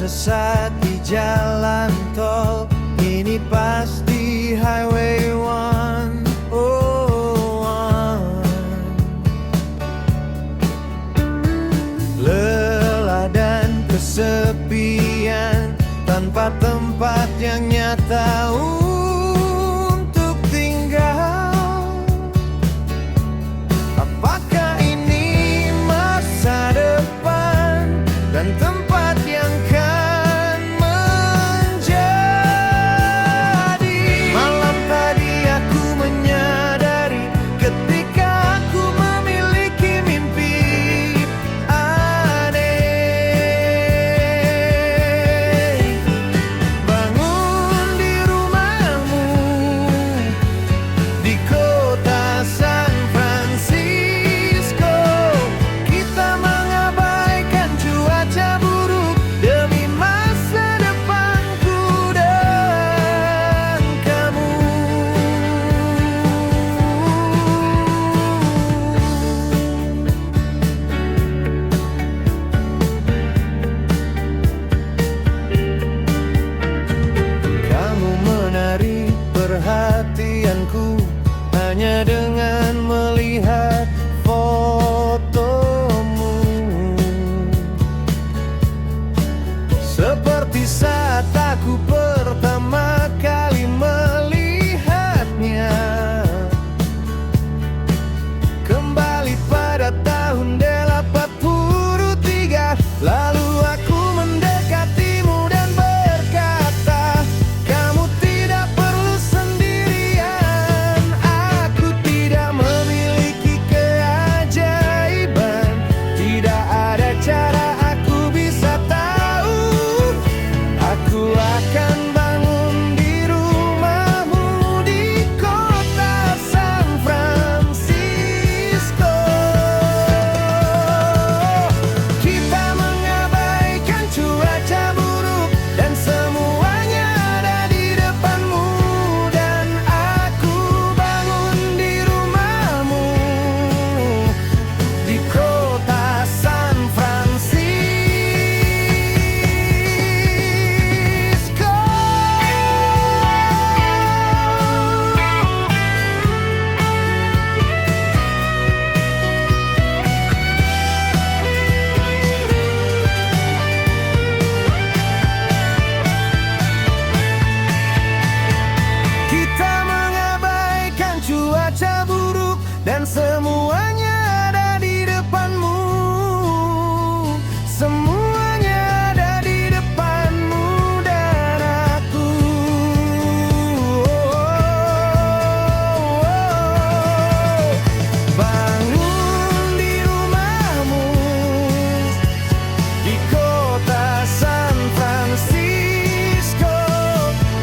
tersesat di jalan tol. Ini pasti highway one, oh one. Lelah dan kesepian, tanpa tempat yang nyata untuk tinggal. Apakah ini masa depan dan tempat yang kan menjadi? Malam tadi aku menyadari ketika aku memiliki mimpi aneh. Bangun di rumahmu di kota San Francisco. Kita mengabaikan cuaca buruk demi masa depanku dan kamu. Kamu menarik perhatianku hanya dengan melihat fotomu. Seperti saat aku pertama kali melihatnya. Kembali pada tahun 83, lalu aku mendekatimu dan berkata, kamu tidak perlu sendirian. Aku tidak memiliki keajaiban, tidak ada cara aku bisa tahu. Aku akan bangun di rumahmu di kota San Francisco. Kita mengabaikan cuaca buruk dan semuanya ada di depanmu. Dan aku bangun di rumahmu di kota San Francisco. Kita mengabaikan cuaca buruk dan semuanya ada di depanmu. Semuanya ada di depanmu dan aku. Bangun di rumahmu di kota San Francisco.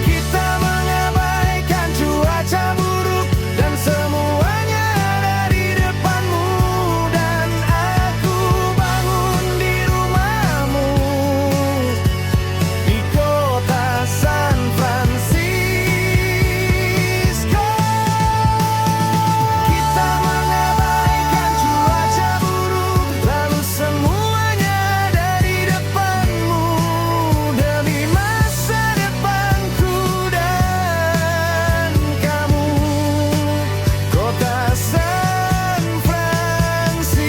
Kita mengabaikan cuaca buruk dan semuanya ada di depanmu. Dan aku bangun di rumahmu di kota San Francisco. Kita mengabaikan cuaca buruk, lalu semuanya ada di depanmu demi masa depanku dan kamu. Kota San Francisco,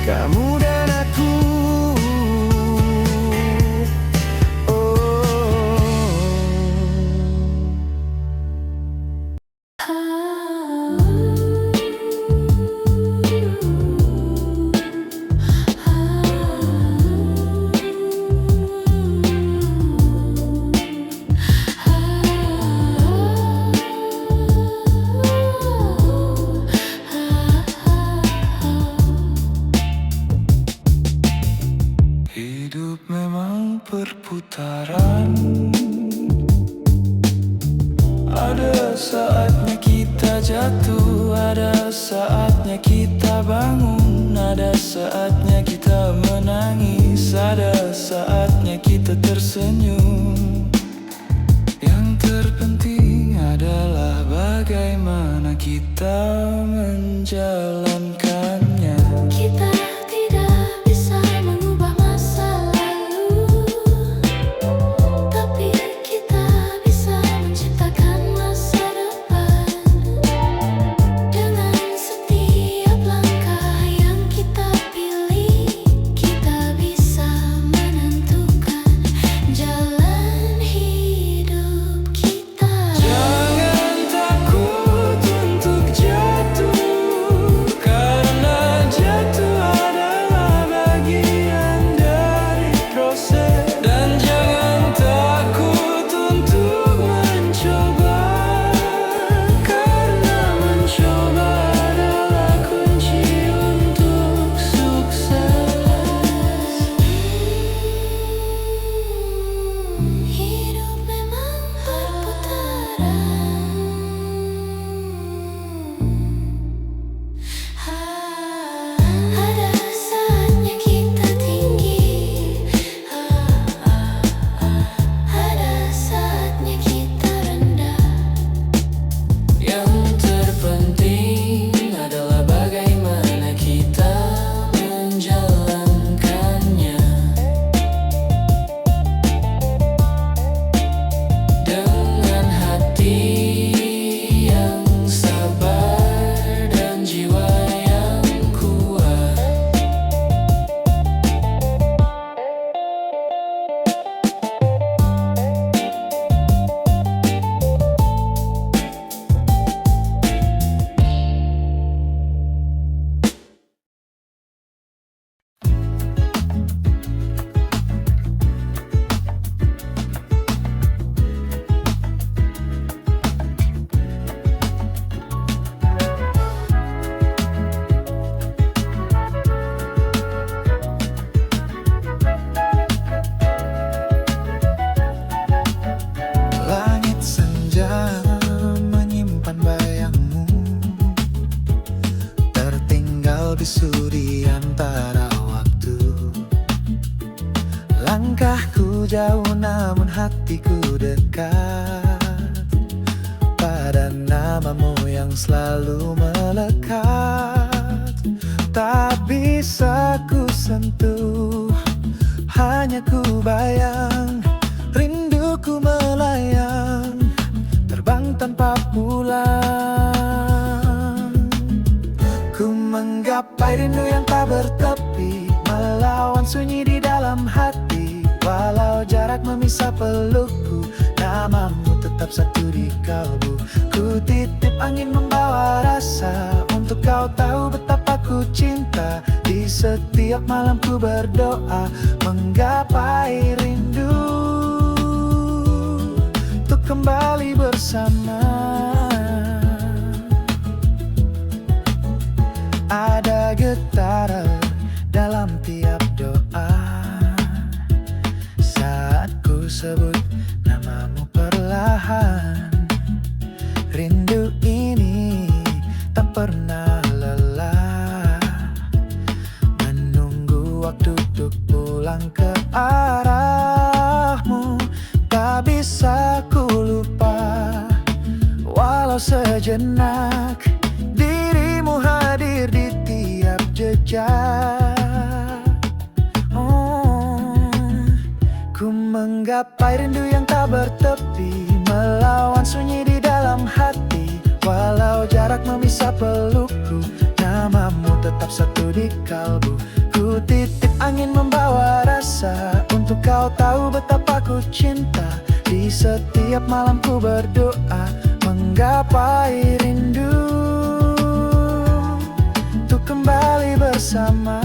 kamu dan aku. Hidup memang perputaran. Ada saatnya kita jatuh, ada saatnya kita bangun, ada saatnya kita menangis, ada saatnya kita tersenyum. Yang terpenting adalah bagaimana kita menjalankannya. Kita bisu di antara waktu. Langkahku jauh namun hatiku dekat pada namamu yang selalu melekat. Tak bisa ku sentuh, hanya ku bayang, rinduku melayang, terbang tanpa pulang. Ku menggapai rindu yang tak bertepi, melawan sunyi di dalam hati. Walau jarak memisah pelukku, namamu tetap satu di kalbu. Ku titip angin membawa rasa, untuk kau tahu betapa ku cinta. Di setiap malam ku berdoa, menggapai rindu untuk kembali bersama. Ada getar dalam tiap doa saat ku sebut namamu perlahan. Rindu ini tak pernah lelah, menunggu waktu untuk pulang ke arahmu. Tak bisa ku lupa, walau sejenak, dirimu hadir di tiap jejak. Ku menggapai rindu yang tak bertepi, melawan sunyi di dalam hati. Walau jarak memisah pelukku, namamu tetap satu di kalbu. Ku titip angin membawa rasa, untuk kau tahu betapa ku cinta. Di setiap malam ku berdoa, menggapai rindu untuk kembali bersama.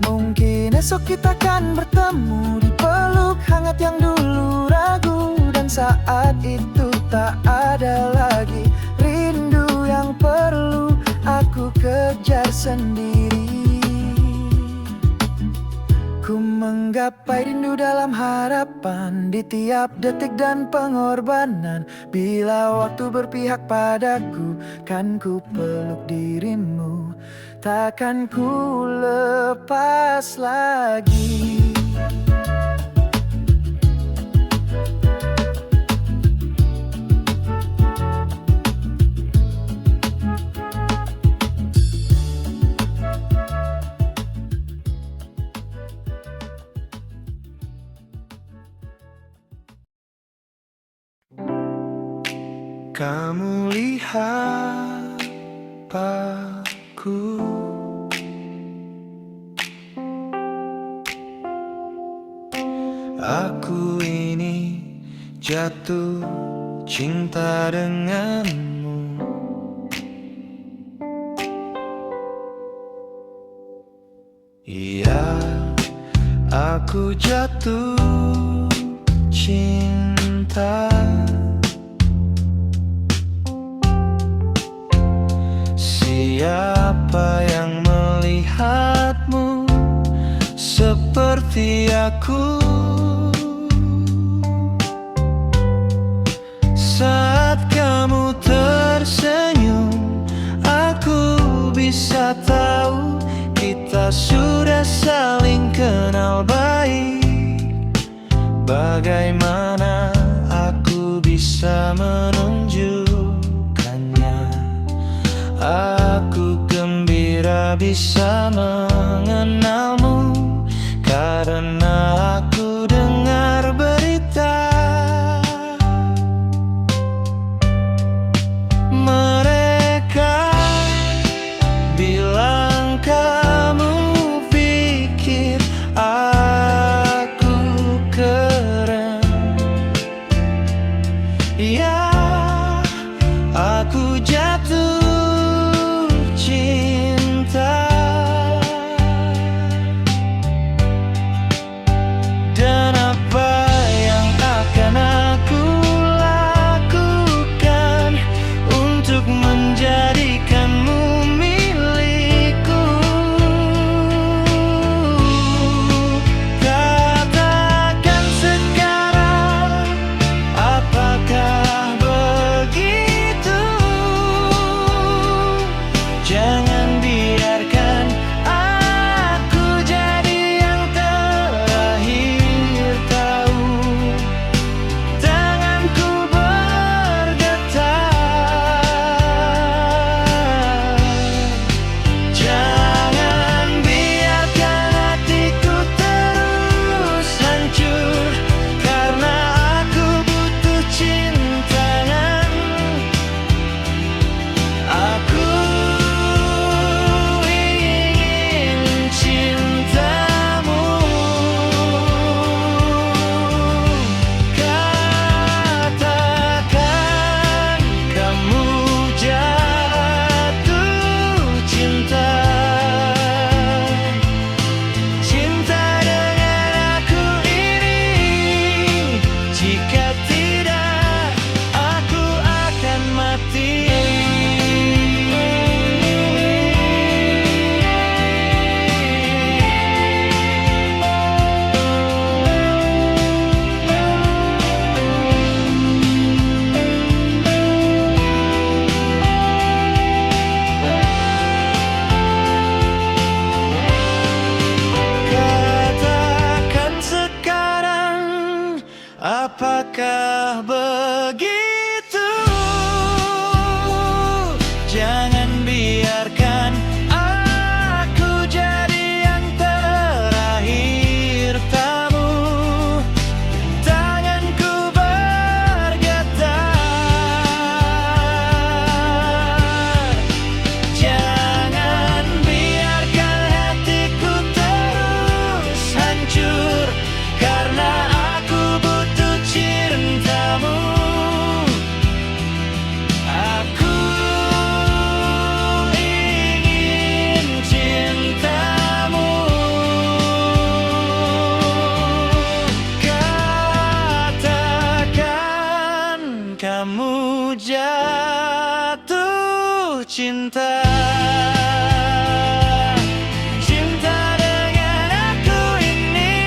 Mungkin esok kita akan bertemu di peluk hangat yang dulu ragu. Dan saat itu tak ada lagi rindu yang perlu aku kejar sendiri. Ku menggapai rindu dalam harapan, di tiap detik dan pengorbanan. Bila waktu berpihak padaku, kan ku peluk dirimu, takkan ku lepas lagi. Kamu lihat aku, aku ini jatuh cinta denganmu. Iya, aku jatuh cinta. Siapa yang melihatmu seperti aku? Saat kamu tersenyum, aku bisa tahu kita sudah saling kenal baik. Bagaimana aku bisa menunjukkannya? Aku gembira bisa mengenalmu, karena aku dengar berita mereka bilang kamu pikir aku keren. Ya, aku jatuh cinta. Dan apa yang akan aku lakukan untuk menjadikanmu milikku? Katakan sekarang, apakah begitu? kamu jatuh cinta. Cinta dengan aku ini,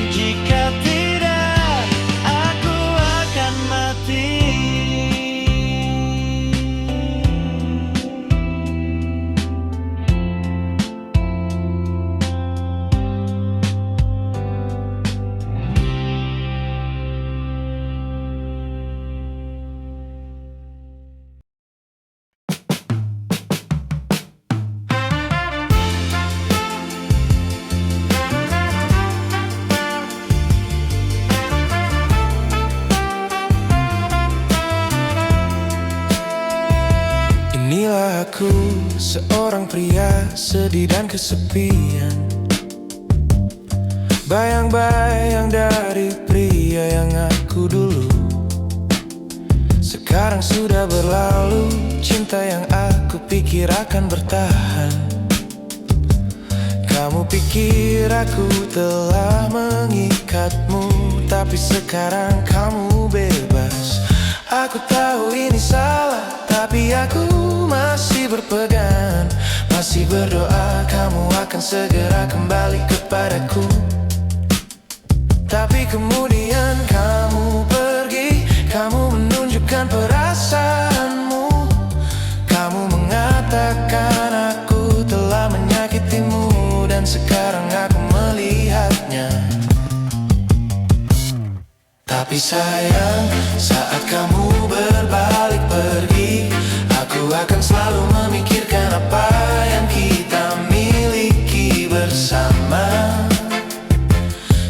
jika tidak aku akan mati. Inilah aku, seorang pria sedih dan kesepian. Bayang-bayang dari pria yang aku dulu. Sekarang sudah berlalu, cinta yang aku pikir akan bertahan. Kamu pikir aku telah mengikatmu, tapi sekarang kamu bebas. Aku tahu ini salah, tapi aku masih berpegang, masih berdoa kamu akan segera kembali kepadaku. Tapi kemudian kamu pergi, kamu menunjukkan perasaanmu. Kamu mengatakan aku telah menyakitimu, dan sekarang aku melihatnya. Tapi sayang, saat kamu berbalik pergi, aku akan selalu memikirkan apa yang kita miliki bersama.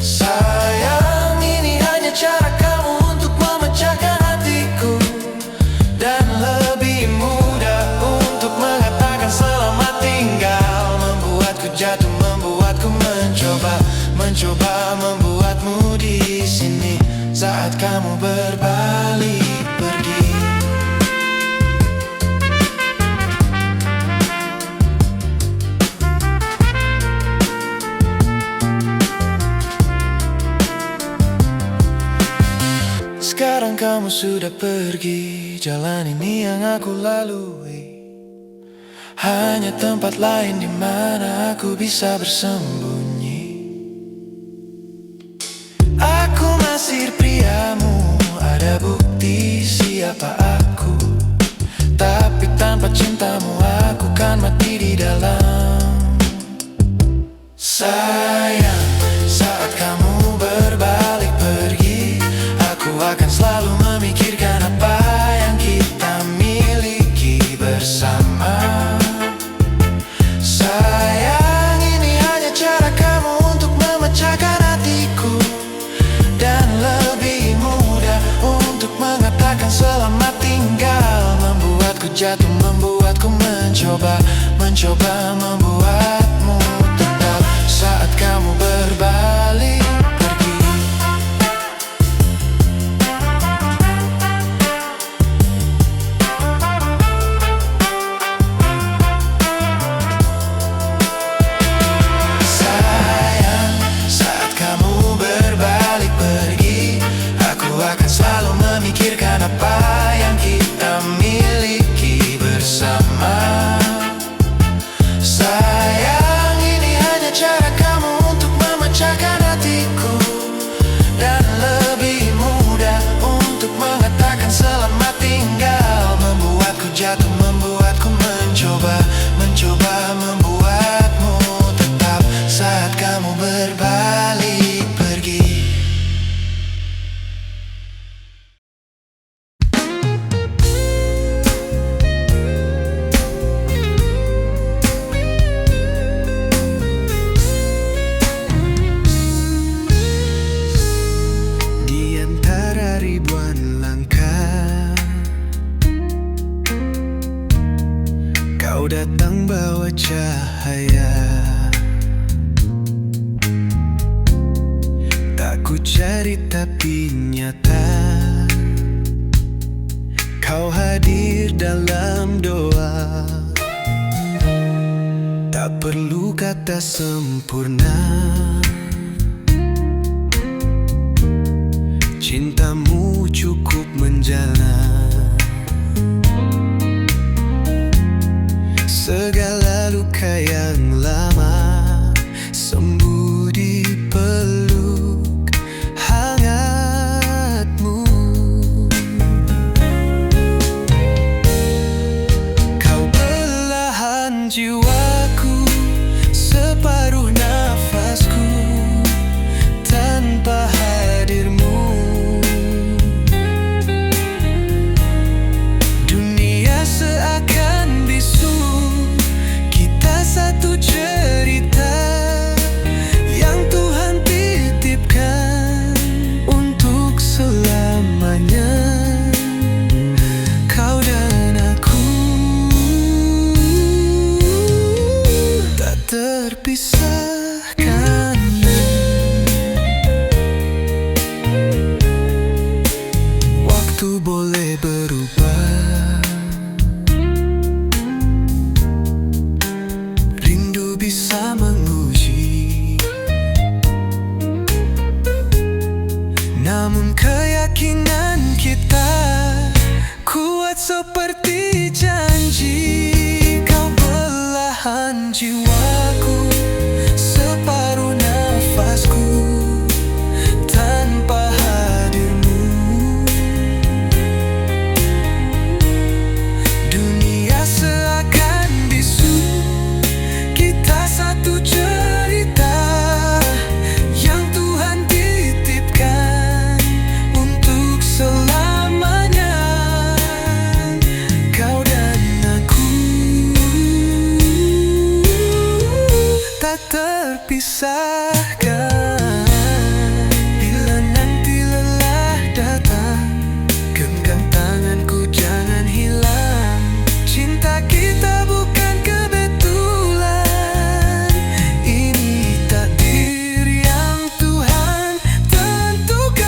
Sayang, ini hanya cara kamu untuk memecahkan hatiku, dan lebih mudah untuk mengatakan selamat tinggal. Membuatku jatuh, membuatku mencoba membuatmu di sini saat kamu berbalik pergi. Sekarang kamu sudah pergi, jalan ini yang aku lalui hanya tempat lain di mana aku bisa bersembunyi. Aku masih priamu, ada bukti siapa aku. Tapi tanpa cintamu aku kan mati di dalam. Sayang, saat kamu berbalik pergi, aku akan selalu memikirkan apa yang kita miliki bersama. Sayang, ini hanya cara kamu untuk memecahkan hatiku, dan lebih mudah untuk mengatakan selamat tinggal. Membuatku jatuh, membuatku mencoba membuatmu tetap saat kamu berbalik pergi. Sayang, saat kamu berbalik pergi, aku akan selalu memikirkan apa yang kita miliki bersama. Sayang, ini hanya cara kamu untuk memecahkan hatiku, dan lebih mudah untuk mengatakan selamat tinggal. Membuatku jatuh, membuatku mencoba membuatmu tetap saat kamu berbalik pergi. Di antara ribuan langkah, kau datang bawa cahaya. Tak ku cari tapi nyata, kau hadir dalam doa. Tak perlu kata sempurna, cintamu cukup menjadi boleh berubah, rindu bisa menguji, namun keyakinan kita kuat seperti janji. Kau belahan jiwaku, separuh nafasku. Tanpa hadirmu, dunia seakan bisu. Kita satu cerita yang Tuhan titipkan untuk selamanya. Kau dan aku tak terpisahkan. Bila nanti lelah datang, genggam tanganku, jangan hilang. Cinta kita bukan kebetulan, ini takdir yang Tuhan tentukan.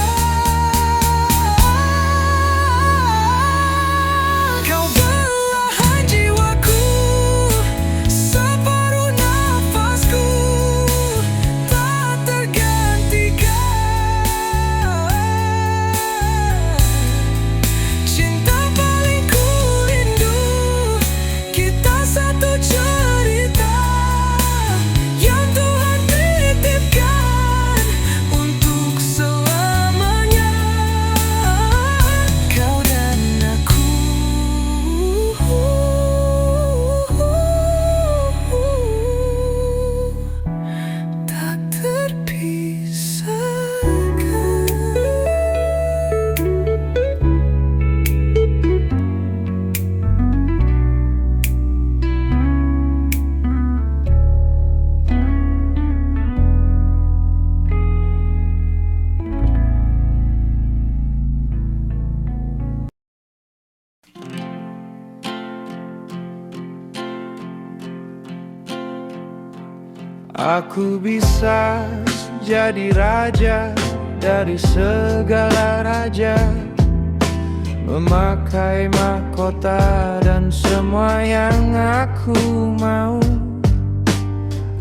Kau belahan jiwaku, separuh nafasku. Tak tergantikan, cinta paling ku rindu. Kita satu cerita yang Tuhan titipkan untuk selamanya. Kau dan aku tak terpisahkan. Aku bisa jadi raja dari segala raja, memakai mahkota dan semua yang aku mau.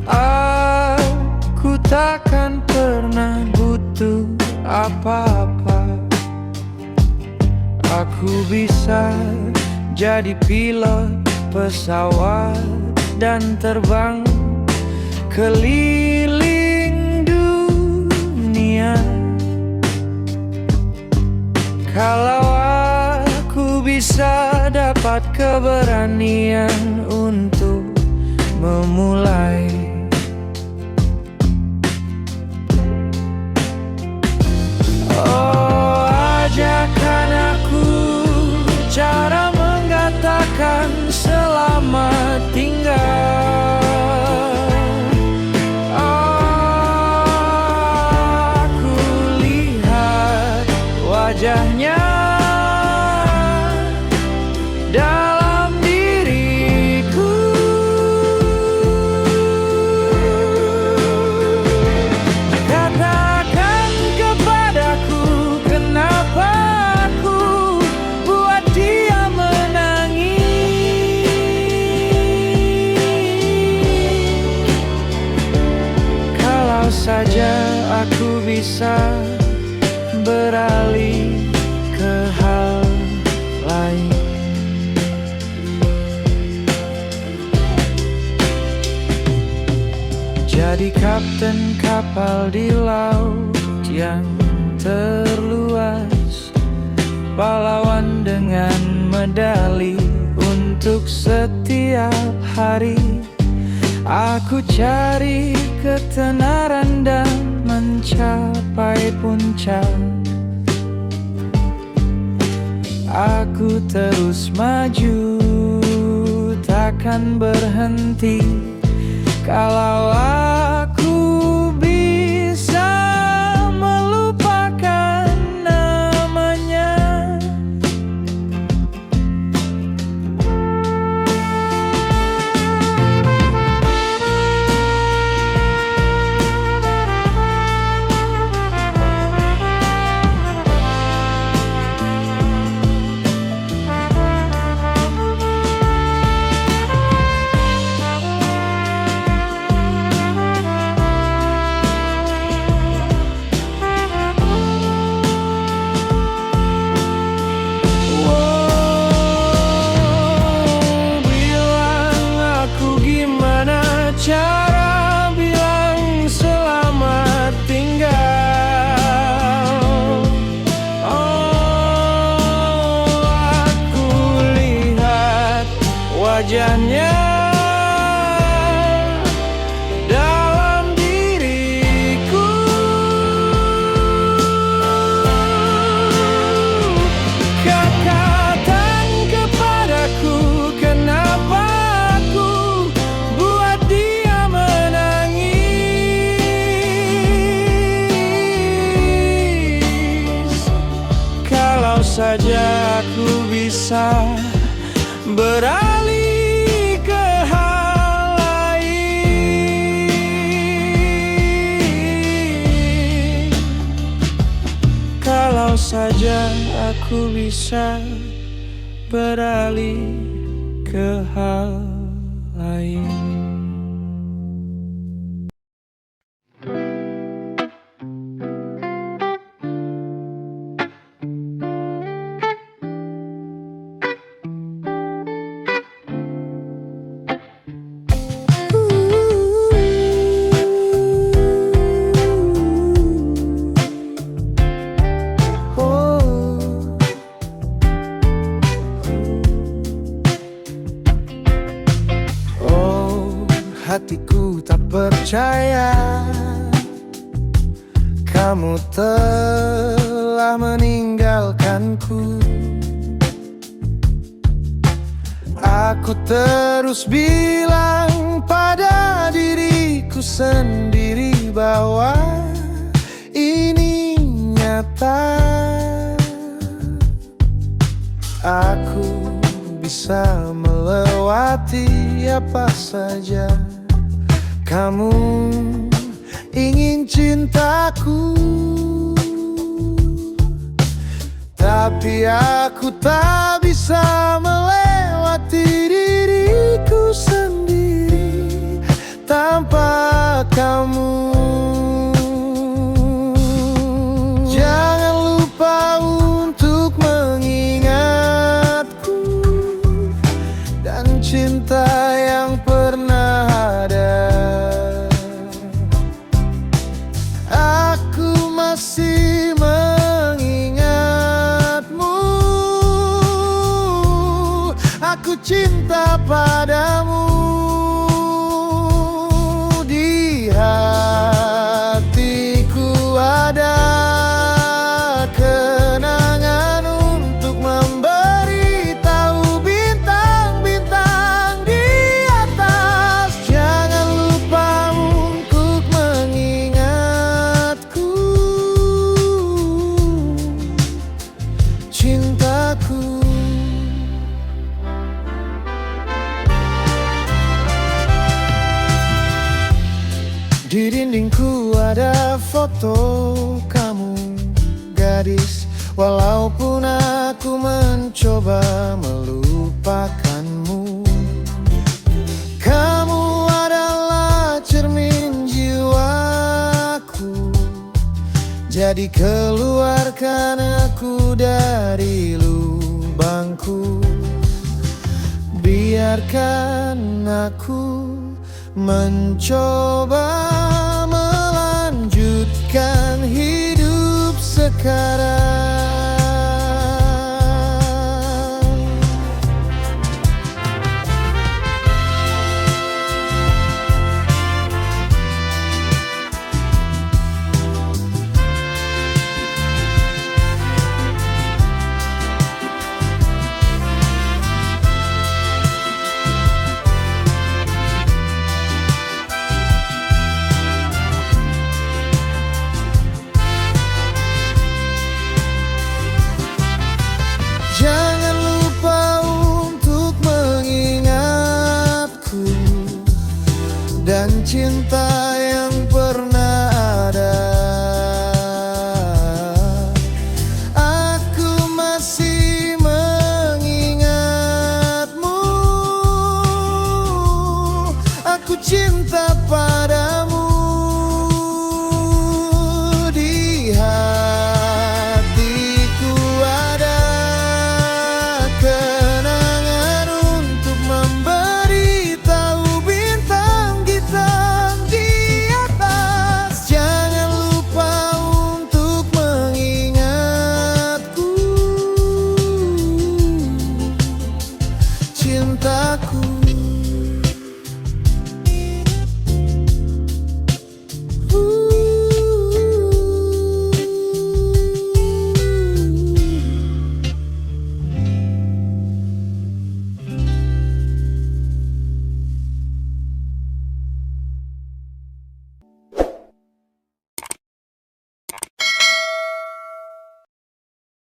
Aku takkan pernah butuh apa-apa. Aku bisa jadi pilot pesawat dan terbang keliling dunia. Kalau aku bisa dapat keberanian untuk memulai, oh, ajarkan aku cara mengatakan selamat tinggal. Wajahnya dalam diriku. Katakan kepadaku, kenapa aku buat dia menangis. Kalau saja aku bisa beralih ke hal lain. Jadi kapten kapal di laut yang terluas, pahlawan dengan medali untuk setiap hari. Aku cari ketenaran dan mencapai puncak. Aku terus maju, takkan berhenti. Kalau aku bisa melupakan namanya. wajahnya dalam diriku. Katakan kepadaku, kenapa aku buat dia menangis. Kalau saja aku bisa beralih ke hal lain. Kalau saja aku bisa beralih ke hal lain. Hatiku tak percaya kamu telah meninggalkanku. Aku terus bilang pada diriku sendiri bahwa ini nyata. Aku bisa melewati apa saja. Kamu ingin cintaku, tapi aku tak bisa melewati diriku sendiri tanpa kamu. Jangan lupa untuk mengingatku dan cinta yang pernah ada. Aku masih mengingatmu. Aku cinta padamu. Di hatiku ada kenangan untuk memberitahu bintang-bintang di atas. Jangan lupa untuk mengingatku, cintaku. Di dindingku ada foto kamu, gadis. Walaupun aku mencoba melupakanmu, kamu adalah cermin jiwaku. Jadi keluarkan aku dari lubangku. Biarkan aku mencoba melanjutkan hidup sekarang.